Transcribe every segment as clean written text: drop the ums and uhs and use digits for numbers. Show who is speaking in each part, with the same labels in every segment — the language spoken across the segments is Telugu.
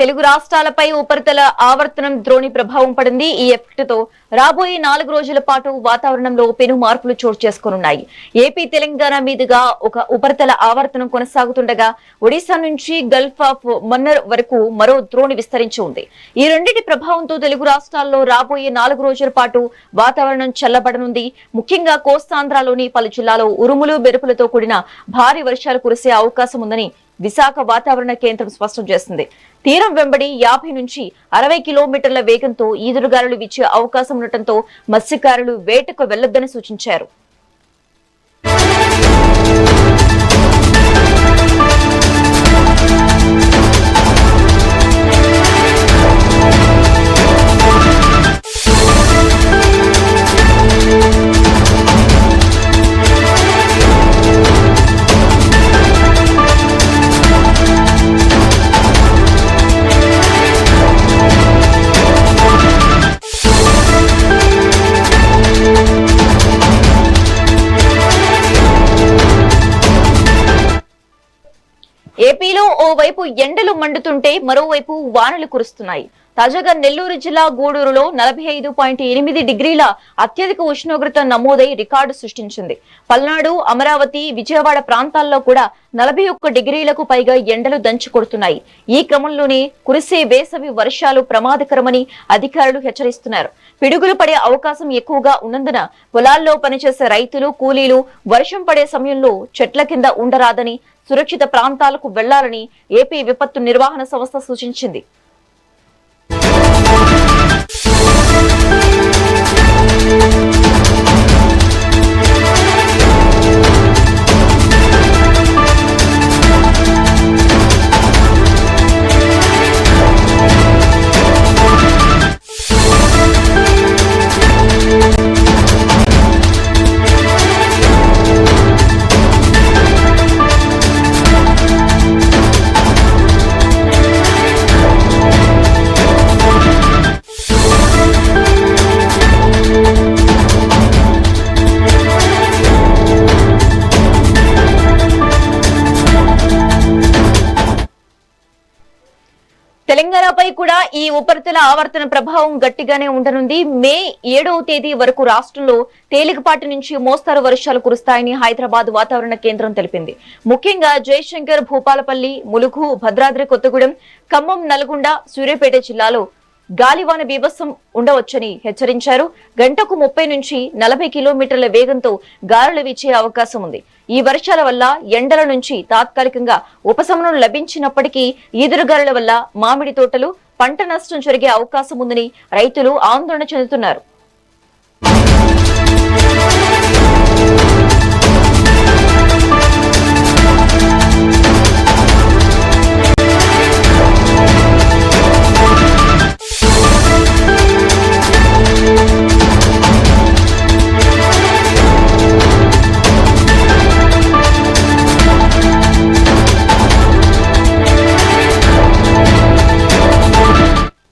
Speaker 1: తెలుగు రాష్ట్రాలపై ఉపరితల ఆవర్తనం ద్రోణి ప్రభావం పడింది. ఈ ఎఫెక్ట్ తో రాబోయే 4 రోజుల పాటు వాతావరణంలో పెను మార్పులు చోటు చేసుకోనున్నాయి. ఏపీ తెలంగాణ మీదుగా ఒక ఉపరితల ఆవర్తనం కొనసాగుతుండగా ఒడిశా నుంచి గల్ఫ్ ఆఫ్ మన్నర్ వరకు మరో ద్రోణి విస్తరించి ఉంది. ఈ రెండింటి ప్రభావంతో తెలుగు రాష్ట్రాల్లో రాబోయే 4 రోజుల పాటు వాతావరణం చల్లబడనుంది. ముఖ్యంగా కోస్తాంధ్రలోని పలు జిల్లాలో ఉరుములు మెరుపులతో కూడిన భారీ వర్షాలు కురిసే అవకాశం ఉందని విశాఖ వాతావరణ కేంద్రం స్పష్టం చేసింది. తీరం వెంబడి 50 నుంచి 60 కిలోమీటర్ల వేగంతో ఈదురుగాలులు వీచే అవకాశం ఉండటంతో మత్స్యకారులు వేటకు వెళ్లొద్దని సూచించారు. ఏపీలో ఓవైపు ఎండలు మండుతుంటే మరోవైపు వానలు కురుస్తున్నాయి. తాజాగా నెల్లూరు జిల్లా గూడూరులో 45.8 డిగ్రీల అత్యధిక ఉష్ణోగ్రత నమోదై రికార్డు సృష్టించింది. పల్నాడు, అమరావతి, విజయవాడ ప్రాంతాల్లో కూడా 41 డిగ్రీలకు పైగా ఎండలు దంచి కొడుతున్నాయి. ఈ క్రమంలోనే కురిసే వేసవి వర్షాలు ప్రమాదకరమని అధికారులు హెచ్చరిస్తున్నారు. పిడుగులు పడే అవకాశం ఎక్కువగా ఉన్నందున పొలాల్లో పనిచేసే రైతులు, కూలీలు వర్షం పడే సమయంలో చెట్ల కింద ఉండరాదని, సురక్షిత ప్రాంతాలకు వెళ్లాలని ఏపీ విపత్తు నిర్వహణ సంస్థ సూచించింది. తెలంగాణపై కూడా ఈ ఉపరితల ఆవర్తన ప్రభావం గట్టిగానే ఉండనుంది. మే 7వ తేదీ వరకు రాష్ట్రంలో తేలికపాటి నుంచి మోస్తారు వర్షాలు కురుస్తాయని హైదరాబాద్ వాతావరణ కేంద్రం తెలిపింది. ముఖ్యంగా జయశంకర్, భూపాలపల్లి, ములుగు, భద్రాద్రి కొత్తగూడెం, ఖమ్మం, నల్గొండ, సూర్యాపేట జిల్లాలో గాలివాన బీభత్సం ఉండవచ్చని హెచ్చరించారు. గంటకు 30 నుంచి 40 కిలోమీటర్ల వేగంతో గాలులు వీచే అవకాశం ఉంది. ఈ వర్షాల వల్ల ఎండల నుంచి తాత్కాలికంగా ఉపశమనం లభించినప్పటికీ ఈదురుగాలుల వల్ల మామిడి తోటలు పంట నష్టం జరిగే అవకాశం ఉందని రైతులు ఆందోళన చెందుతున్నారు.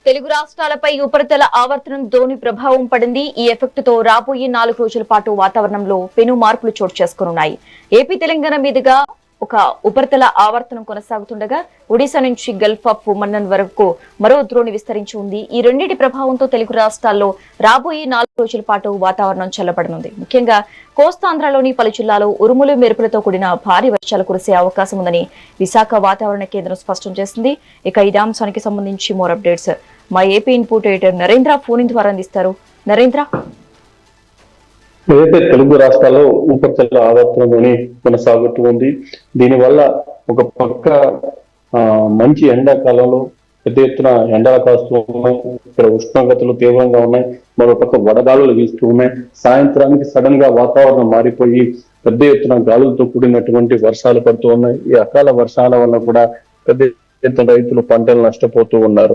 Speaker 1: తెలుగు రాష్ట్రాలపై ఉపరితల ఆవర్తనం ద్రోణి ప్రభావం పడింది. ఈ ఎఫెక్ట్ తో రాబోయే 4 రోజుల పాటు వాతావరణంలో పెను మార్పులు చోటు చేసుకోనున్నాయి. ఏపీ తెలంగాణ మీదుగా ఒక ఉపరితల ఆవర్తనం కొనసాగుతుండగా ఒడిశా నుంచి గల్ఫ్ ఆఫ్ మన్నర్ వరకు మరో ద్రోణి విస్తరించి ఉంది. ఈ రెండింటి ప్రభావంతో తెలుగు రాష్ట్రాల్లో రాబోయే 4 రోజుల పాటు వాతావరణం చల్లబడనుంది. ముఖ్యంగా కోస్తాంధ్రలోని పలు జిల్లాలో ఉరుములు మెరుపులతో కూడిన భారీ వర్షాలు కురిసే అవకాశం ఉందని విశాఖ వాతావరణ కేంద్రం స్పష్టం చేసింది. ఇక ఇదే అంశానికి సంబంధించి మోర్ అప్డేట్స్ మా AP input editor Narendra phone ద్వారా అందిస్తారు. నరేంద్ర,
Speaker 2: ఏదైతే తెలుగు రాష్ట్రాల్లో ఉపరితల ఆవర్తనం కొనసాగుతూ ఉంది. దీనివల్ల ఒక పక్క మంచి ఎండాకాలంలో పెద్ద ఎత్తున ఎండలు కాస్తూ ఉన్నాయి. ఇక్కడ ఉష్ణోగ్రతలు తీవ్రంగా ఉన్నాయి. మరో పక్క వడగాలులు వీస్తూ ఉన్నాయి. సాయంత్రానికి సడన్ గా వాతావరణం మారిపోయి పెద్ద ఎత్తున గాలులతో కూడినటువంటి వర్షాలు పడుతూ ఉన్నాయి. ఈ అకాల వర్షాల వల్ల కూడా పెద్ద ఎత్తున రైతులు పంటలు నష్టపోతూ ఉన్నారు.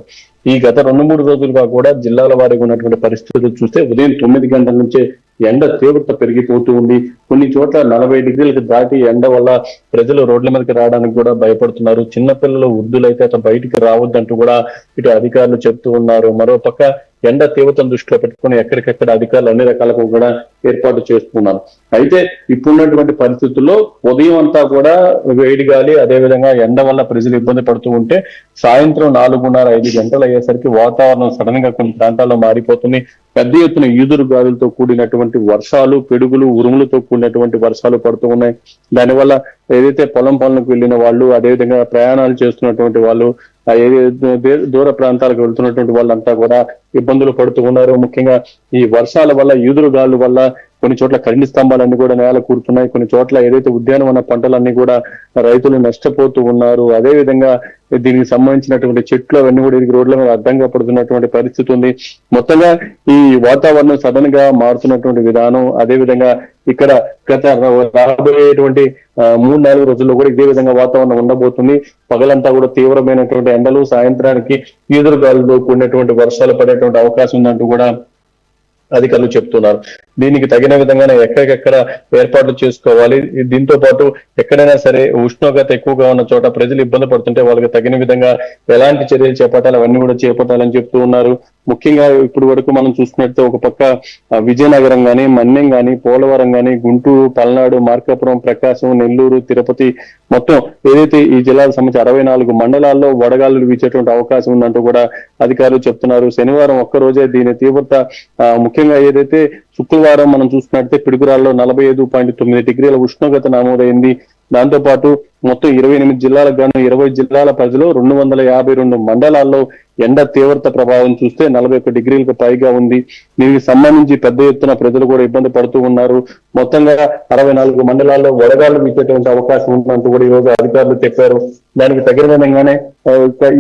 Speaker 2: ఈ గత 2-3 రోజులుగా కూడా జిల్లాల వారీగా ఉన్నటువంటి పరిస్థితులు చూస్తే ఉదయం 9 గంటల నుంచే ఎండ తీవ్రత పెరిగిపోతూ ఉంది. కొన్ని చోట్ల 40 డిగ్రీలకు దాటి ఎండ వల్ల ప్రజలు రోడ్ల మీదకి రావడానికి కూడా భయపడుతున్నారు. చిన్నపిల్లలు, వృద్ధులైతే అతను బయటికి రావద్దంటూ కూడా ఇటు అధికారులు చెప్తూ ఉన్నారు. మరో పక్క ఎండ తీవ్రతను దృష్టిలో పెట్టుకుని ఎక్కడికెక్కడ అధికారులు అన్ని రకాలకు కూడా ఏర్పాటు చేస్తున్నారు. అయితే ఇప్పుడున్నటువంటి పరిస్థితుల్లో ఉదయం అంతా కూడా వేడి గాలి, అదే విధంగా ఎండ వల్ల ప్రజలు ఇబ్బంది పడుతూ ఉంటే సాయంత్రం 4:30-5 గంటలు అయ్యేసరికి వాతావరణం సడన్ గా కొన్ని ప్రాంతాల్లో మారిపోతుంది. పెద్ద ఎత్తున ఈదురు గాలులతో కూడినటువంటి వర్షాలు, పిడుగులు, ఉరుములతో కూడినటువంటి వర్షాలు పడుతూ ఉన్నాయి. దానివల్ల ఏదైతే పొలం పనులకు వెళ్ళిన వాళ్ళు, అదేవిధంగా ప్రయాణాలు చేస్తున్నటువంటి వాళ్ళు, దూర ప్రాంతాలకు వెళ్తున్నటువంటి వాళ్ళంతా కూడా ఇబ్బందులు పడుతూ ఉన్నారు. ముఖ్యంగా ఈ వర్షాల వల్ల, ఈదురు గాలుల వల్ల కొన్ని చోట్ల కరెంటు స్తంభాలన్నీ కూడా నేల కూరుతున్నాయి. కొన్ని చోట్ల ఏదైతే ఉద్యానవన పంటలన్నీ కూడా రైతులు నష్టపోతూ ఉన్నారు. అదే విధంగా దీనికి సంబంధించినటువంటి చెట్లు అవన్నీ కూడా ఇది రోడ్ల మీద అడ్డంగా పడుతున్నటువంటి పరిస్థితి ఉంది. మొత్తంగా ఈ వాతావరణం సడన్ గా మారుతున్నటువంటి విధానం, అదే విధంగా ఇక్కడ గత రాబోయేటువంటి 3-4 రోజుల్లో కూడా ఇదే విధంగా వాతావరణం ఉండబోతుంది. పగలంతా కూడా తీవ్రమైనటువంటి ఎండలు, సాయంత్రానికి ఈదురుగాలులతో కూడినటువంటి వర్షాలు పడేటువంటి అవకాశం ఉందంటూ కూడా అధికారులు చెప్తున్నారు. దీనికి తగిన విధంగానే ఎక్కడికెక్కడ ఏర్పాట్లు చేసుకోవాలి. దీంతో పాటు ఎక్కడైనా సరే ఉష్ణోగ్రత ఎక్కువగా ఉన్న చోట ప్రజలు ఇబ్బంది పడుతుంటే వాళ్ళకి తగిన విధంగా ఎలాంటి చర్యలు చేపట్టాలి అవన్నీ కూడా చేపట్టాలని చెప్తూ ఉన్నారు. ముఖ్యంగా ఇప్పుడు వరకు మనం చూసుకున్నట్టు ఒక పక్క విజయనగరం గాని, మన్యం గాని, పోలవరం గాని, గుంటూరు, పల్నాడు, మార్కాపురం, ప్రకాశం, నెల్లూరు, తిరుపతి మొత్తం ఏదైతే ఈ జిల్లాకు సంబంధించి 64 మండలాల్లో వడగాలులు వీచేటువంటి అవకాశం ఉందంటూ కూడా అధికారులు చెప్తున్నారు. శనివారం ఒక్క రోజే దీని తీవ్రత ముఖ్యంగా ఏదైతే శుక్రవారం మనం చూసుకున్నట్టే పిడుగురాల్లో 45.9 డిగ్రీల ఉష్ణోగ్రత నమోదైంది. దాంతో పాటు మొత్తం 28 జిల్లాలకు గాను 20 జిల్లాల పరిధిలో 252 మండలాల్లో ఎండ తీవ్రత ప్రభావం చూస్తే 41 డిగ్రీలకు పైగా ఉంది. దీనికి సంబంధించి పెద్ద ఎత్తున ప్రజలు కూడా ఇబ్బంది పడుతూ ఉన్నారు. మొత్తంగా 64 మండలాల్లో వడగాలు వీచేటువంటి అవకాశం ఉందంటూ కూడా ఈ రోజు అధికారులు చెప్పారు. దానికి తగిన విధంగానే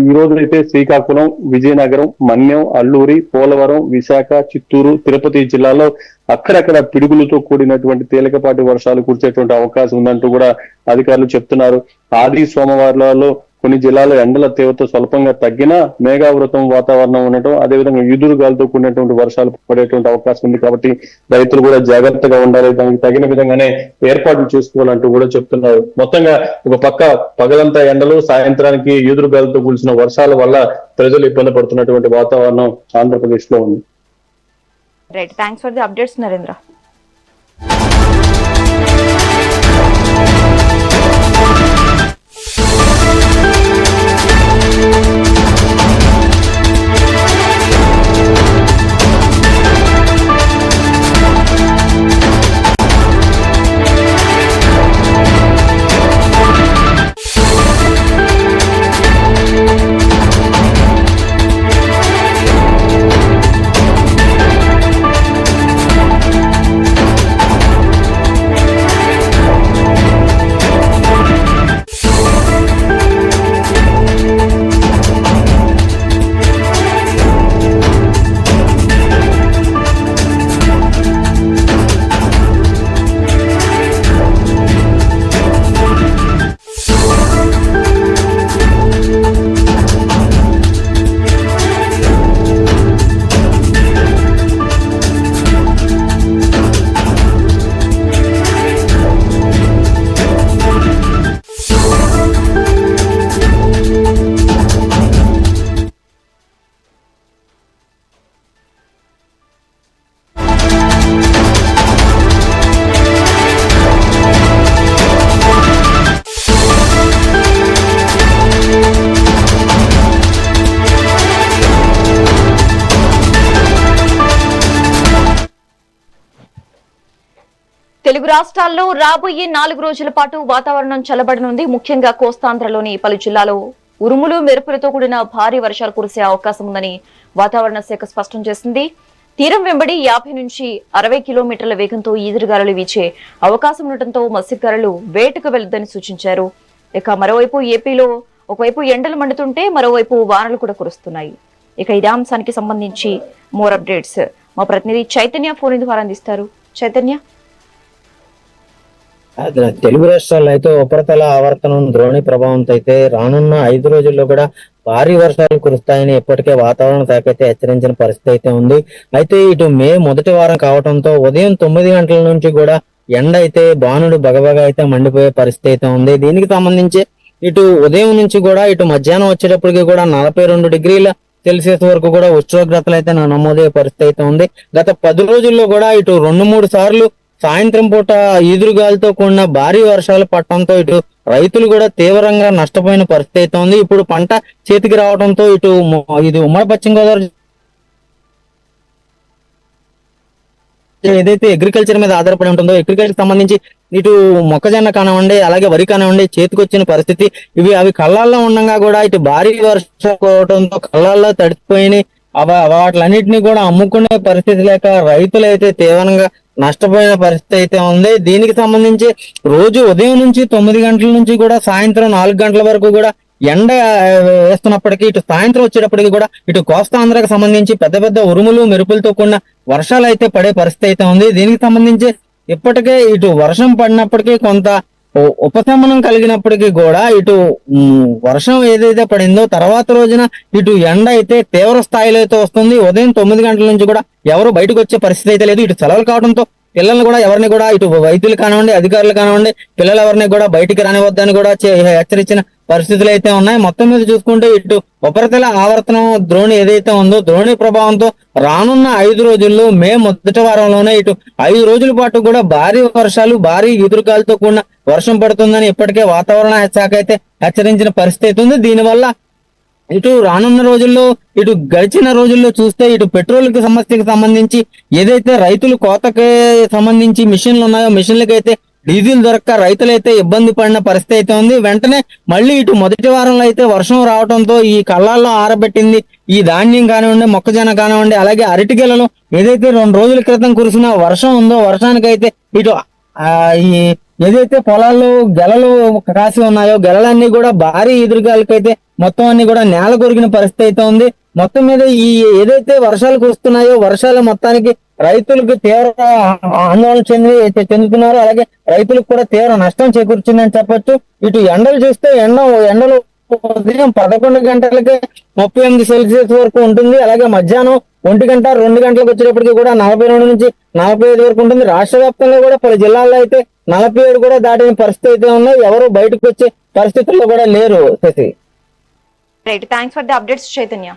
Speaker 2: ఈ రోజు అయితే శ్రీకాకుళం, విజయనగరం, మన్యం, అల్లూరి, పోలవరం, విశాఖ, చిత్తూరు, తిరుపతి జిల్లాలో అక్కడక్కడ పిడుగులతో కూడినటువంటి తేలికపాటి వర్షాలు కురిసేటువంటి అవకాశం ఉందంటూ కూడా అధికారులు చెప్తున్నారు. ఆది సోమవారాలలో కొన్ని జిల్లాలో ఎండల తీవ్రత స్వల్పంగా తగ్గినా మేఘావృతం వాతావరణం ఉండటం, అదేవిధంగా ఈదురు గాలితో కూడినటువంటి వర్షాలు పడేటువంటి అవకాశం ఉంది. కాబట్టి రైతులు కూడా జాగ్రత్తగా ఉండాలి, దానికి తగిన విధంగానే ఏర్పాట్లు చేసుకోవాలంటూ కూడా చెప్తున్నారు. మొత్తంగా ఒక పక్క పగలంతా ఎండలు, సాయంత్రానికి ఈదురు గాలితో కూల్చిన వర్షాల వల్ల ప్రజలు ఇబ్బంది పడుతున్నటువంటి వాతావరణం ఆంధ్రప్రదేశ్ లో ఉంది.
Speaker 1: Right, thanks for the updates Narendra. Telugu రాష్ట్రాల్లో రాబోయే 4 రోజుల పాటు వాతావరణం చల్లబడనుంది. ముఖ్యంగా కోస్తాంధ్రలోని పలు జిల్లాలో ఉరుములు, మెరుపులతో కూడిన భారీ వర్షాలు కురిసే అవకాశం ఉందని వాతావరణ శాఖ స్పష్టం చేసింది. తీరం వెంబడి 50 నుంచి 60 కిలోమీటర్ల వేగంతో ఈదురుగాలులు వీచే అవకాశం ఉండటంతో మత్స్యకారులు వేటకు వెళ్లొద్దని సూచించారు. ఇక మరోవైపు ఏపీలో ఒకవైపు ఎండలు మండుతుంటే మరోవైపు వానలు కూడా కురుస్తున్నాయి. ఇక ఇదే అంశానికి సంబంధించి మోర్ అప్డేట్స్ మా ప్రతినిధి చైతన్య ఫోన్ ద్వారా అందిస్తారు. చైతన్య,
Speaker 3: తెలుగు రాష్ట్రాల్లో అయితే ఉపరితల ఆవర్తనం ద్రోణి ప్రభావంతో అయితే రానున్న 5 రోజుల్లో కూడా భారీ వర్షాలు కురుస్తాయని ఇప్పటికే వాతావరణ శాఖ అయితే హెచ్చరించిన పరిస్థితి అయితే ఉంది. అయితే ఇటు మే మొదటి వారం కావడంతో ఉదయం 9 గంటల నుంచి కూడా ఎండ అయితే బాణుడు బగబగా అయితే మండిపోయే పరిస్థితి అయితే ఉంది. దీనికి సంబంధించి ఇటు ఉదయం నుంచి కూడా ఇటు మధ్యాహ్నం వచ్చేటప్పటికి కూడా 42 డిగ్రీల సెల్సియస్ వరకు కూడా ఉష్ణోగ్రతలు అయితే నమోదయ్యే పరిస్థితి అయితే ఉంది. గత 10 రోజుల్లో కూడా ఇటు 2-3 సార్లు సాయంత్రం పూట ఈదురుగాలితో కూడిన భారీ వర్షాలు పడటంతో ఇటు రైతులు కూడా తీవ్రంగా నష్టపోయిన పరిస్థితి అయితే ఉంది. ఇప్పుడు పంట చేతికి రావడంతో ఇది ఉమ్మడి పశ్చిమ గోదావరి ఏదైతే అగ్రికల్చర్ మీద ఆధారపడి ఉంటుందో, అగ్రికల్చర్ సంబంధించి ఇటు మొక్కజొన్న కానివ్వండి, అలాగే వరి కానివ్వండి చేతికి వచ్చిన పరిస్థితి. అవి కళ్ళాల్లో ఉండగా కూడా ఇటు భారీ వర్షం కోవడంతో కళ్ళాల్లో తడిసిపోయి వాటిలన్నింటినీ కూడా అమ్ముకునే పరిస్థితి లేక రైతులు అయితే తీవ్రంగా నష్టపోయిన పరిస్థితి అయితే ఉంది. దీనికి సంబంధించి రోజు ఉదయం నుంచి 9 గంటల నుంచి కూడా సాయంత్రం 4 గంటల వరకు కూడా ఎండ వేస్తున్నప్పటికీ ఇటు సాయంత్రం వచ్చేటప్పటికి కూడా ఇటు కోస్తాంధ్రకు సంబంధించి పెద్ద పెద్ద ఉరుములు మెరుపులతో కూడిన వర్షాలు అయితే పడే పరిస్థితి అయితే ఉంది. దీనికి సంబంధించి ఇప్పటికే ఇటు వర్షం పడినప్పటికీ కొంత ఉపశమనం కలిగినప్పటికీ కూడా ఇటు వర్షం ఏదైతే పడిందో తర్వాత రోజున ఇటు ఎండ అయితే తీవ్ర స్థాయిలో అయితే వస్తుంది. ఉదయం 9 గంటల నుంచి కూడా ఎవరు బయటకు వచ్చే పరిస్థితి అయితే లేదు. ఇటు సెలవులు కావడంతో పిల్లల్ని కూడా ఎవరిని కూడా ఇటు వైద్యులు కానివ్వండి, అధికారులు కానివ్వండి, పిల్లలు ఎవరిని కూడా బయటికి రానివద్దని కూడా హెచ్చరించిన పరిస్థితులు అయితే ఉన్నాయి. మొత్తం మీద చూసుకుంటే ఇటు ఉపరితల ఆవర్తనం ద్రోణి ఏదైతే ఉందో, ద్రోణి ప్రభావంతో రానున్న 5 రోజుల్లో మే మొదటి వారంలోనే ఇటు 5 రోజుల పాటు కూడా భారీ వర్షాలు, భారీ ఎదురుగాలతో కూడిన వర్షం పడుతుందని ఇప్పటికే వాతావరణ శాఖ అయితే హెచ్చరించిన పరిస్థితి అయితే ఉంది. దీనివల్ల ఇటు రానున్న రోజుల్లో ఇటు గడిచిన రోజుల్లో చూస్తే ఇటు పెట్రోల్ కి సమస్యకి సంబంధించి ఏదైతే రైతులు కోతకి సంబంధించి మిషన్లు ఉన్నాయో, మిషన్లకి అయితే డీజిల్ దొరక్క రైతులైతే ఇబ్బంది పడిన పరిస్థితి అయితే ఉంది. వెంటనే మళ్ళీ ఇటు మొదటి వారంలో అయితే వర్షం రావడంతో ఈ కళ్ళాల్లో ఆరబెట్టింది ఈ ధాన్యం కానివ్వండి, మొక్కజొన్న కానివ్వండి, అలాగే అరటిగెలలో ఏదైతే 2 రోజుల క్రితం కురిసిన వర్షం ఉందో వర్షానికైతే ఇటు ఈ ఏదైతే పొలాల్లో గెలలు కాసి ఉన్నాయో గెలలన్నీ కూడా భారీ ఎదురుగాలకైతే మొత్తం అన్ని కూడా నేల కొరిగిన పరిస్థితి అయితే ఉంది. మొత్తం మీద ఈ ఏదైతే వర్షాలు కురుస్తున్నాయో వర్షాలు మొత్తానికి రైతులకు తీవ్ర ఆందోళన చెందుతున్నారు. అలాగే రైతులకు కూడా తీవ్ర నష్టం చేకూర్చిందని చెప్పొచ్చు. ఇటు ఎండలు చూస్తే ఎండలు ఉదయం 11 గంటలకే 38 సెల్సియస్ వరకు ఉంటుంది. అలాగే మధ్యాహ్నం 1 గంట 2 గంటలకు వచ్చేటప్పటికి కూడా 42 నుంచి 45 వరకు ఉంటుంది. రాష్ట్ర వ్యాప్తంగా కూడా పలు జిల్లాల్లో అయితే 47 కూడా దాటిన పరిస్థితి అయితే ఉన్నాయి. ఎవరు బయటకు వచ్చే పరిస్థితుల్లో కూడా లేరు. Shashi,
Speaker 1: right, thanks for the updates Chaitanya.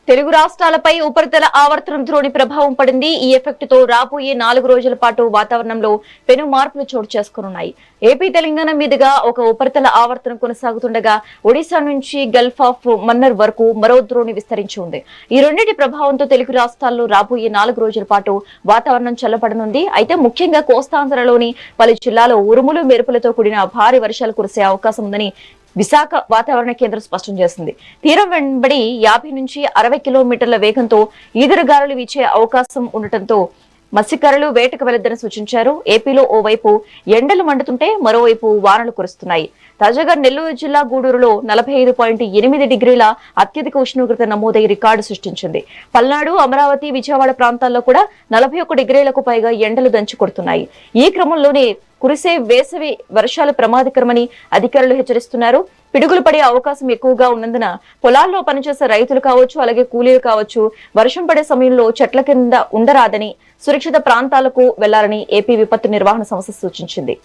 Speaker 1: Telugu రాష్ట్రాలపై ఉపరితల ఆవర్తనం ద్రోణి ప్రభావం పడింది. ఈ ఎఫెక్ట్ తో రాబోయే 4 రోజుల పాటు వాతావరణంలో పెను మార్పులు చోటు చేసుకున్నాయి. ఏపీ తెలంగాణ మీదుగా ఒక ఉపరితల ఆవర్తనం కొనసాగుతుండగా ఒడిశా నుంచి గల్ఫ్ ఆఫ్ మన్నర్ వరకు మరో ద్రోణి విస్తరించి ఉంది. ఈ రెండింటి ప్రభావంతో తెలుగు రాష్ట్రాల్లో రాబోయే 4 రోజుల పాటు వాతావరణం చల్లబడనుంది. అయితే ముఖ్యంగా కోస్తాంధ్రలోని పలు జిల్లాలో ఉరుములు మెరుపులతో కూడిన భారీ వర్షాలు కురిసే అవకాశం ఉందని విశాఖ వాతావరణ కేంద్రం స్పష్టం చేసింది. తీరం వెంబడి 50 నుంచి 60 కిలోమీటర్ల వేగంతో ఈదురుగాలులు వీచే అవకాశం ఉండటంతో మత్స్యకారులు వేటకు వెళ్లొద్దని సూచించారు. ఏపీలో ఓవైపు ఎండలు మండుతుంటే మరోవైపు వానలు కురుస్తున్నాయి. తాజాగా నెల్లూరు జిల్లా గూడూరులో 45.8 డిగ్రీల అత్యధిక ఉష్ణోగ్రత నమోదై రికార్డు సృష్టించింది. పల్నాడు, అమరావతి, విజయవాడ ప్రాంతాల్లో కూడా 41 డిగ్రీలకు పైగా ఎండలు దంచి కొడుతున్నాయి. ఈ క్రమంలోనే కురిసే వేసవి వర్షాలు ప్రమాదకరమని అధికారులు హెచ్చరిస్తున్నారు. పిడుగులు పడే అవకాశం ఎక్కువగా ఉన్నందున పొలాల్లో పనిచేసే రైతులు కావచ్చు, అలాగే కూలీలు కావచ్చు, వర్షం పడే సమయంలో చెట్ల కింద ఉండరాదని, సురక్షిత ప్రాంతాలకు వెళ్లాలని ఏపీ విపత్తు నిర్వహణ సంస్థ సూచించింది.